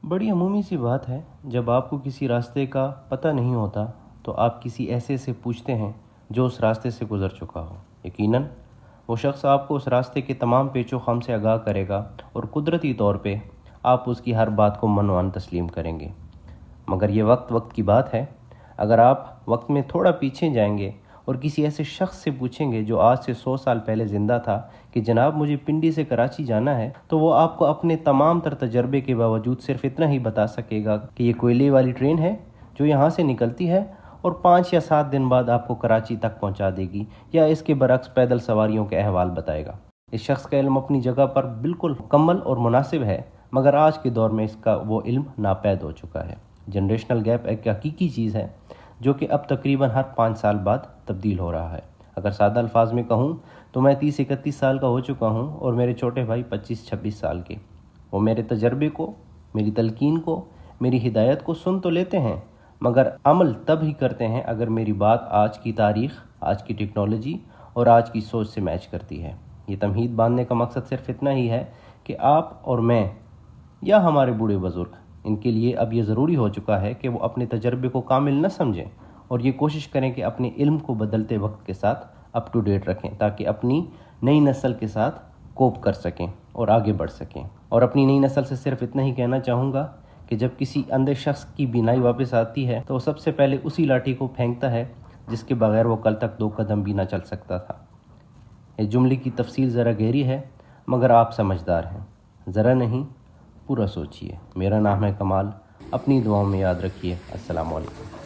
بڑی عمومی سی بات ہے، جب آپ کو کسی راستے کا پتہ نہیں ہوتا تو آپ کسی ایسے سے پوچھتے ہیں جو اس راستے سے گزر چکا ہو۔ یقیناً وہ شخص آپ کو اس راستے کے تمام پیچ و خم سے آگاہ کرے گا اور قدرتی طور پہ آپ اس کی ہر بات کو منوان تسلیم کریں گے۔ مگر یہ وقت کی بات ہے۔ اگر آپ وقت میں تھوڑا پیچھے جائیں گے اور کسی ایسے شخص سے پوچھیں گے جو آج سے 100 سال پہلے زندہ تھا کہ جناب مجھے پنڈی سے کراچی جانا ہے، تو وہ آپ کو اپنے تمام تر تجربے کے باوجود صرف اتنا ہی بتا سکے گا کہ یہ کوئلے والی ٹرین ہے جو یہاں سے نکلتی ہے اور 5 یا 7 دن بعد آپ کو کراچی تک پہنچا دے گی، یا اس کے برعکس پیدل سواریوں کے احوال بتائے گا۔ اس شخص کا علم اپنی جگہ پر بالکل مکمل اور مناسب ہے، مگر آج کے دور میں اس کا وہ علم ناپید ہو چکا ہے۔ جنریشنل گیپ ایک حقیقی چیز ہے جو کہ اب تقریباً ہر 5 سال بعد تبدیل ہو رہا ہے۔ اگر سادہ الفاظ میں کہوں تو میں 30-31 سال کا ہو چکا ہوں اور میرے چھوٹے بھائی 25-26 سال کے۔ وہ میرے تجربے کو، میری تلقین کو، میری ہدایت کو سن تو لیتے ہیں، مگر عمل تب ہی کرتے ہیں اگر میری بات آج کی تاریخ، آج کی ٹیکنالوجی اور آج کی سوچ سے میچ کرتی ہے۔ یہ تمہید باندھنے کا مقصد صرف اتنا ہی ہے کہ آپ اور میں یا ہمارے بوڑھے بزرگ، ان کے لیے اب یہ ضروری ہو چکا ہے کہ وہ اپنے تجربے کو کامل نہ سمجھیں اور یہ کوشش کریں کہ اپنے علم کو بدلتے وقت کے ساتھ اپ ٹو ڈیٹ رکھیں، تاکہ اپنی نئی نسل کے ساتھ کوپ کر سکیں اور آگے بڑھ سکیں۔ اور اپنی نئی نسل سے صرف اتنا ہی کہنا چاہوں گا کہ جب کسی اندھے شخص کی بینائی واپس آتی ہے تو وہ سب سے پہلے اسی لاٹھی کو پھینکتا ہے جس کے بغیر وہ کل تک 2 قدم بھی نہ چل سکتا تھا۔ اس جملے کی تفصیل ذرا گہری ہے، مگر آپ سمجھدار ہیں۔ ذرا نہیں، پورا سوچئے۔ میرا نام ہے کمال، اپنی دعاؤں میں یاد رکھیے۔ السلام علیکم۔